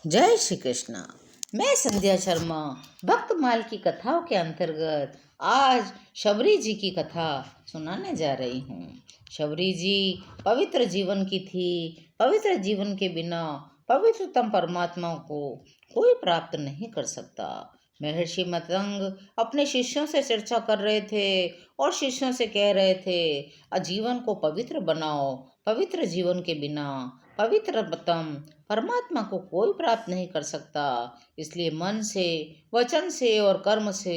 जय श्री कृष्णा। मैं संध्या शर्मा भक्तमाल की कथाओं के अंतर्गत आज शबरी जी की कथा सुनाने जा रही हूँ। शबरी जी पवित्र जीवन की थी। पवित्र जीवन के बिना पवित्रतम परमात्मा को कोई प्राप्त नहीं कर सकता। महर्षि मतंग अपने शिष्यों से चर्चा कर रहे थे और शिष्यों से कह रहे थे, जीवन को पवित्र बनाओ। पवित्र जीवन के बिना पवित्रतम परमात्मा को कोई प्राप्त नहीं कर सकता। इसलिए मन से, वचन से और कर्म से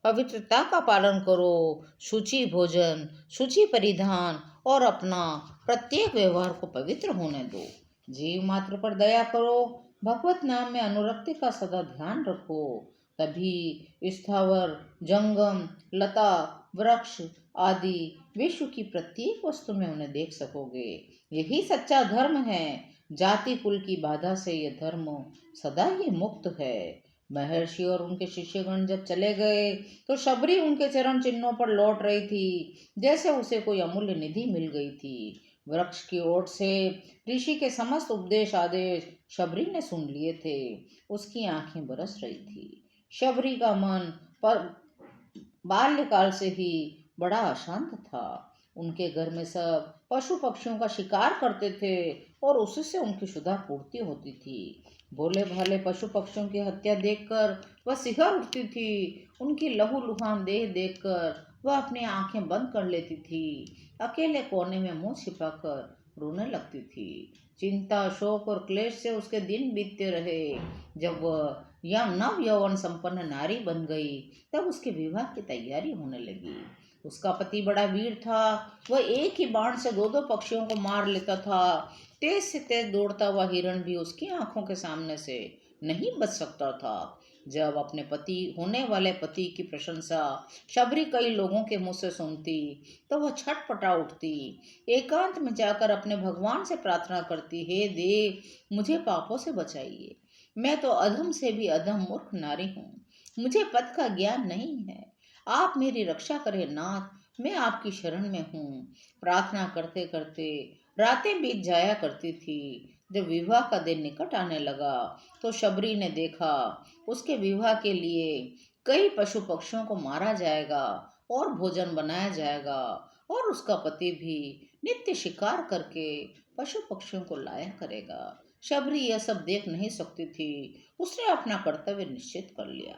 पवित्रता का पालन करो। शुचि भोजन, शुचि परिधान और अपना प्रत्येक व्यवहार को पवित्र होने दो। जीव मात्र पर दया करो। भगवत नाम में अनुरक्ति का सदा ध्यान रखो। तभी स्थावर, जंगम, लता, वृक्ष आदि विश्व की प्रत्येक वस्तु में उन्हें देख सकोगे। यही सच्चा धर्म है। जाति कुल की बाधा से यह धर्म सदा ही मुक्त है। महर्षि और उनके शिष्यगण जब चले गए तो शबरी उनके चरण चिन्हों पर लौट रही थी, जैसे उसे कोई अमूल्य निधि मिल गई थी। वृक्ष की ओट से ऋषि के समस्त उपदेश आदेश शबरी ने सुन लिए थे। उसकी आंखें बरस रही थी। शबरी का मन पर बाल्यकाल से ही बड़ा अशांत था। उनके घर में सब पशु पक्षियों का शिकार करते थे और उसी से उनकी क्षुधा पूर्ति होती थी। भोले भाले पशु पक्षियों की हत्या देखकर वह सिहर उठती थी। उनकी लहूलुहान देह देखकर वह अपनी आंखें बंद कर लेती थी। अकेले कोने में मुंह छिपाकर रोने लगती थी। चिंता, शोक और क्लेश से उसके दिन बीतते रहे। जब वह नव यौवन संपन्न नारी बन गई तब उसके विवाह की तैयारी होने लगी। उसका पति बड़ा वीर था। वह एक ही बाण से दो दो पक्षियों को मार लेता था। तेज से तेज दौड़ता हुआ हिरण भी उसकी आंखों के सामने से नहीं बच सकता था। जब अपने पति होने वाले पति की प्रशंसा शबरी कई लोगों के मुंह से सुनती तो वह छटपटा उठती। एकांत में जाकर अपने भगवान से प्रार्थना करती, हे देव, मुझे पापों से बचाइए। मैं तो अधम से भी अधम मूर्ख नारी हूँ। मुझे पद का ज्ञान नहीं है। आप मेरी रक्षा करें नाथ, मैं आपकी शरण में हूँ। प्रार्थना करते करते रातें बीत जाया करती थी। जब विवाह का दिन निकट आने लगा तो शबरी ने देखा उसके विवाह के लिए कई पशु पक्षियों को मारा जाएगा और भोजन बनाया जाएगा और उसका पति भी नित्य शिकार करके पशु पक्षियों को लाया करेगा। शबरी यह सब देख नहीं सकती थी। उसने अपना कर्तव्य निश्चित कर लिया।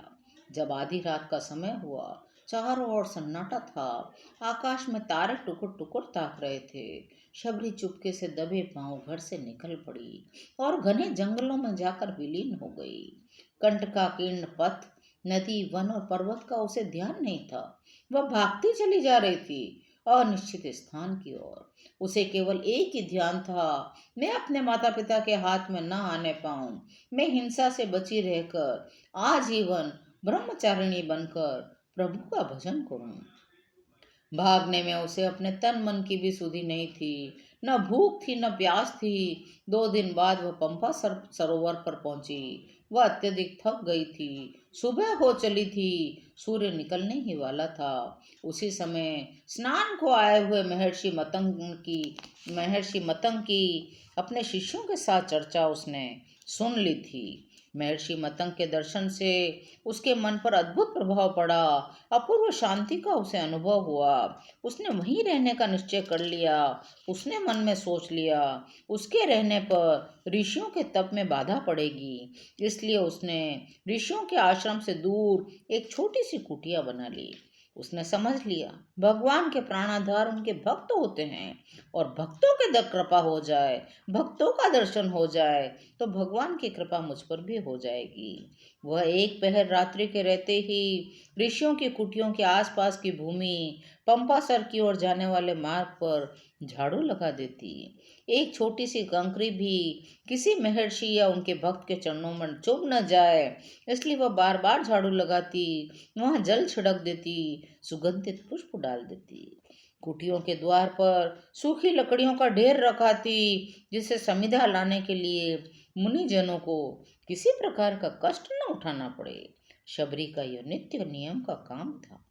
जब आधी रात का समय हुआ, चारों ओर सन्नाटा था। आकाश में तारे टुकुर टुकुर ताक रहे थे। शबरी चुपके से दबे पांव घर से निकल पड़ी और घने जंगलों में जाकर विलीन हो गई। कंटकाकीर्ण पथ, नदी, वन और पर्वत का उसे ध्यान नहीं था। वह भागती चली जा रही थी अनिश्चित स्थान की ओर। उसे केवल एक ही ध्यान था, मैं अपने माता पिता के हाथ में न आने पाऊं। मैं हिंसा से बची रहकर आजीवन ब्रह्मचारिणी बनकर प्रभु का भजन करूं। भागने में उसे अपने तन मन की भी सुधि नहीं थी। न भूख थी न प्यास थी। 2 दिन बाद वह पंपा सरोवर पर पहुंची। वह अत्यधिक थक गई थी। सुबह हो चली थी। सूर्य निकलने ही वाला था। उसी समय स्नान को आए हुए महर्षि मतंग की अपने शिष्यों के साथ चर्चा उसने सुन ली थी। महर्षि मतंग के दर्शन से उसके मन पर अद्भुत प्रभाव पड़ा। अपूर्व शांति का उसे अनुभव हुआ। उसने वहीं रहने का निश्चय कर लिया। उसने मन में सोच लिया, उसके रहने पर ऋषियों के तप में बाधा पड़ेगी। इसलिए उसने ऋषियों के आश्रम से दूर एक छोटी सी कुटिया बना ली। उसने समझ लिया, भगवान के प्राणाधार उनके भक्त होते हैं और भक्तों के कृपा हो जाए, भक्तों का दर्शन हो जाए तो भगवान की कृपा मुझ पर भी हो जाएगी। वह एक पहर रात्रि के रहते ही ऋषियों की कुटियों के आसपास की भूमि, पंपासर की ओर जाने वाले मार्ग पर झाड़ू लगा देती। एक छोटी सी कंकरी भी किसी महर्षि या उनके भक्त के चरणों में चुभ न जाए, इसलिए वह बार बार झाड़ू लगाती, वहां जल छिड़क देती, सुगंधित पुष्प डाल देती। कुटियों के द्वार पर सूखी लकड़ियों का ढेर रखाती, जिसे समिधा लाने के लिए मुनिजनों को किसी प्रकार का कष्ट न उठाना पड़े। शबरी का यह नित्य नियम का काम था।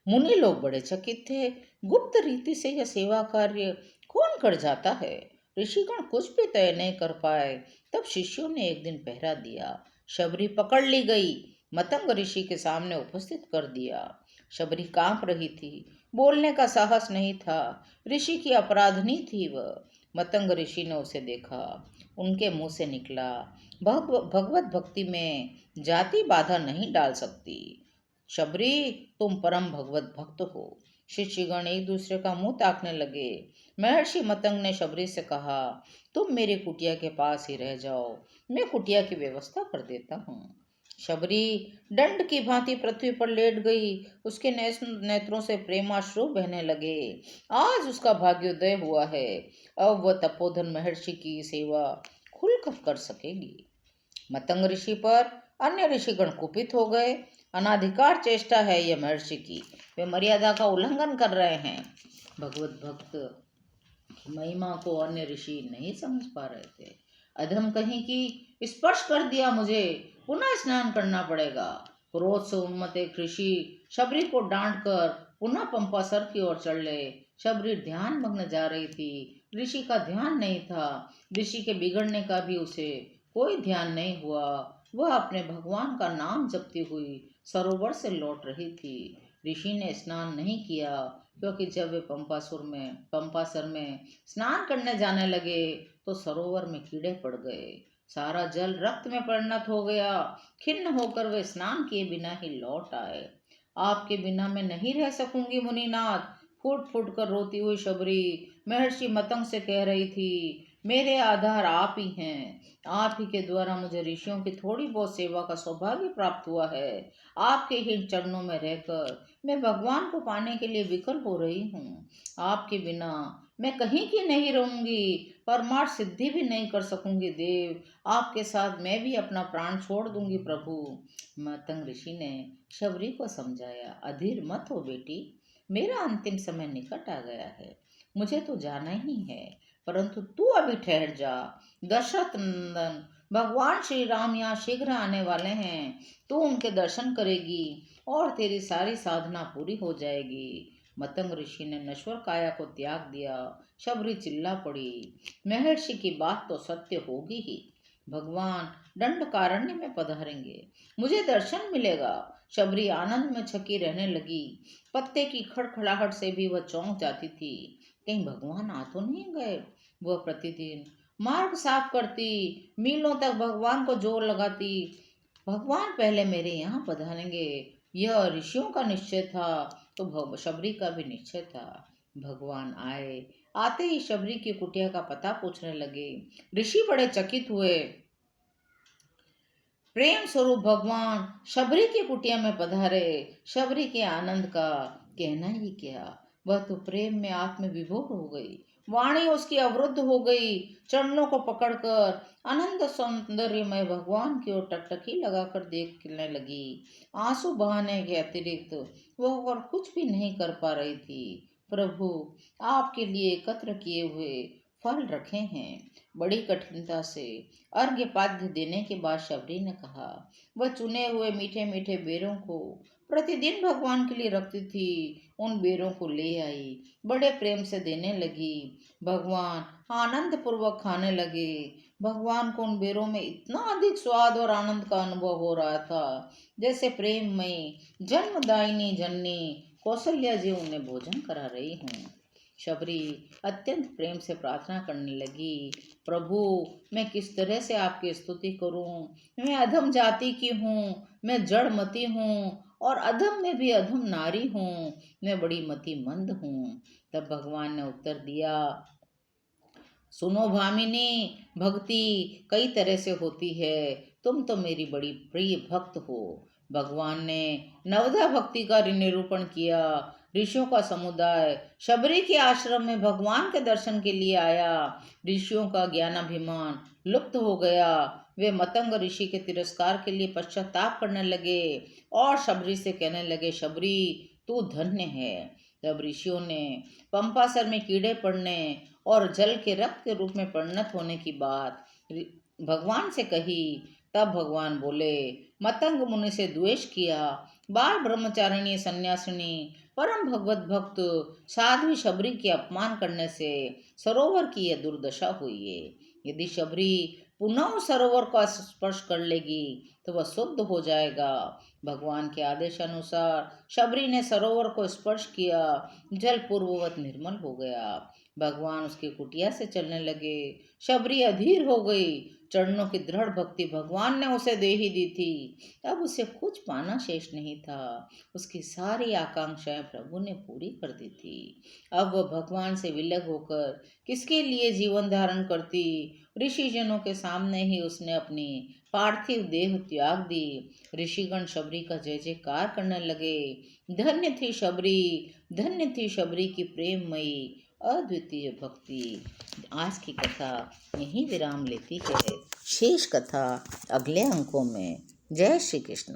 मुनि लोग बड़े चकित थे। गुप्त रीति से यह सेवा कार्य कौन कर जाता है? ऋषिगण कुछ भी तय नहीं कर पाए। तब शिष्यों ने एक दिन पहरा दिया। शबरी पकड़ ली गई, मतंग ऋषि के सामने उपस्थित कर दिया। शबरी कांप रही थी, बोलने का साहस नहीं था। ऋषि की अपराधनी थी वह। मतंग ऋषि ने उसे देखा। उनके मुंह से निकला, भगवत भक्ति में जाति बाधा नहीं डाल सकती। शबरी, तुम परम भगवत भक्त हो। शिष्यगण एक दूसरे का मुंह ताकने लगे। महर्षि मतंग ने शबरी से कहा, तुम मेरी कुटिया के पास ही रह जाओ, मैं कुटिया की व्यवस्था कर देता हूँ। शबरी दंड की भांति पृथ्वी पर लेट गई। उसके नेत्रों से प्रेमाश्रु बहने लगे। आज उसका भाग्योदय हुआ है। अब वह तपोधन महर्षि की सेवा खुलकर कर सकेगी। मतंग ऋषि पर अन्य ऋषिगण कुपित हो गए। अनाधिकार चेष्टा है यह महर्षि की, वे मर्यादा का उल्लंघन कर रहे हैं। भगवत भक्त की महिमा को अन्य ऋषि नहीं समझ पा रहे थे। अधम कहीं की, स्पर्श कर दिया मुझे, पुनः स्नान करना पड़ेगा। क्रोध से उन्मत्त एक ऋषि शबरी को डांट कर पुनः पंपासर की ओर चल ले। शबरी ध्यान मग्न जा रही थी, ऋषि का ध्यान नहीं था। ऋषि के बिगड़ने का भी उसे कोई ध्यान नहीं हुआ। वह अपने भगवान का नाम जपती हुई सरोवर से लौट रही थी। ऋषि ने स्नान नहीं किया, क्योंकि जब वे पंपासर में स्नान करने जाने लगे तो सरोवर में कीड़े पड़ गए। सारा जल रक्त में परिणत हो गया। खिन्न होकर वे स्नान किए बिना ही लौट आए। आपके बिना मैं नहीं रह सकूंगी मुनिनाथ, फूट फूट कर रोती हुई शबरी महर्षि मतंग से कह रही थी, मेरे आधार आप ही हैं। आप ही के द्वारा मुझे ऋषियों की थोड़ी बहुत सेवा का सौभाग्य प्राप्त हुआ है। आपके ही चरणों में रहकर मैं भगवान को पाने के लिए विकल हो रही हूँ। आपके बिना मैं कहीं की नहीं रहूंगी, परमार्थ सिद्धि भी नहीं कर सकूंगी देव। आपके साथ मैं भी अपना प्राण छोड़ दूंगी प्रभु। मतंग ऋषि ने शबरी को समझाया, अधीर मत हो बेटी, मेरा अंतिम समय निकट आ गया है, मुझे तो जाना ही है, परंतु तू अभी ठहर जा। दशरथ नंदन भगवान श्री राम यहाँ शीघ्र आने वाले हैं, तू उनके दर्शन करेगी और तेरी सारी साधना पूरी हो जाएगी। मतंग ऋषि ने नश्वर काया को त्याग दिया। शबरी चिल्ला पड़ी, महर्षि की बात तो सत्य होगी ही, भगवान दंडकारण्य में पधारेंगे, मुझे दर्शन मिलेगा। शबरी आनंद में छकी रहने लगी। पत्ते की खड़खड़ाहट से भी वह चौंक जाती थी, कहीं भगवान आ तो नहीं गए। वह प्रतिदिन मार्ग साफ करती, मीलों तक भगवान को जोर लगाती, भगवान पहले मेरे यहाँ पधारेंगे। यह ऋषियों का निश्चय था तो शबरी का भी निश्चय था। भगवान आए। आते ही शबरी की कुटिया का पता पूछने लगे। ऋषि बड़े चकित हुए। प्रेम स्वरूप भगवान शबरी की कुटिया में पधारे। शबरी के आनंद का कहना ही क्या, वह तो प्रेम में आत्म विभोर हो गई। वाणी उसकी अवरुद्ध हो गई। चरणों को पकड़कर आनंद सौंदर्यमय भगवान की ओर टकटकी लगाकर देखने लगी। आंसू बहाने के अतिरिक्त वह और कुछ भी नहीं कर पा रही थी। प्रभु, आपके लिए एकत्र किए हुए फल रखे हैं। बड़ी कठिनता से अर्घ्य पाद्य देने के बाद शबरी ने कहा, वह चुने हुए मीठे मीठे बेरों को प्रतिदिन भगवान के लिए रखती थी। उन बेरों को ले आई, बड़े प्रेम से देने लगी। भगवान आनंद पूर्वक खाने लगे। भगवान को उन बेरों में इतना अधिक स्वाद और आनंद का अनुभव हो रहा था, जैसे प्रेममयी जन्मदायिनी जननी कौशल्या जी उन्हें भोजन करा रही हूँ। शबरी अत्यंत प्रेम से प्रार्थना करने लगी, प्रभु, मैं किस तरह से आपकी स्तुति करूं। मैं अधम जाति की हूँ, मैं जड़मती हूँ और अधम में भी अधम नारी हूँ, मैं बड़ी मति मंद हूँ। तब भगवान ने उत्तर दिया, सुनो भामिनी, भक्ति कई तरह से होती है, तुम तो मेरी बड़ी प्रिय भक्त हो। भगवान ने नवधा भक्ति का निरूपण किया। ऋषियों का समुदाय शबरी के आश्रम में भगवान के दर्शन के लिए आया। ऋषियों का ज्ञानाभिमान लुप्त हो गया। वे मतंग ऋषि के तिरस्कार के लिए पश्चाताप करने लगे और शबरी से कहने लगे, शबरी तू धन्य है। तब ऋषियों ने पंपासर में कीड़े पड़ने और जल के रक्त के रूप में परिणत होने की बात भगवान से कही। तब भगवान बोले, मतंग मुनि से द्वेष किया, बाल ब्रह्मचारिणी सन्यासिनी परम भगवत भक्त साध्वी शबरी के अपमान करने से सरोवर की यह दुर्दशा हुई है। यदि शबरी पुनः उस सरोवर को स्पर्श कर लेगी तो वह शुद्ध हो जाएगा। भगवान के आदेश अनुसार शबरी ने सरोवर को स्पर्श किया, जल पूर्ववत निर्मल हो गया। भगवान उसकी कुटिया से चलने लगे। शबरी अधीर हो गई। चरणों की दृढ़ भक्ति भगवान ने उसे दे ही दी थी। अब उसे कुछ पाना शेष नहीं था। उसकी सारी आकांक्षाएं प्रभु ने पूरी कर दी थी। अब वह भगवान से विलग होकर किसके लिए जीवन धारण करती। ऋषिजनों के सामने ही उसने अपनी पार्थिव देह त्याग दी। ऋषिगण शबरी का जय जयकार करने लगे। धन्य थी शबरी, धन्य थी शबरी की प्रेममयी अद्वितीय भक्ति। आज की कथा यहीं विराम लेती है। शेष कथा अगले अंकों में। जय श्री कृष्ण।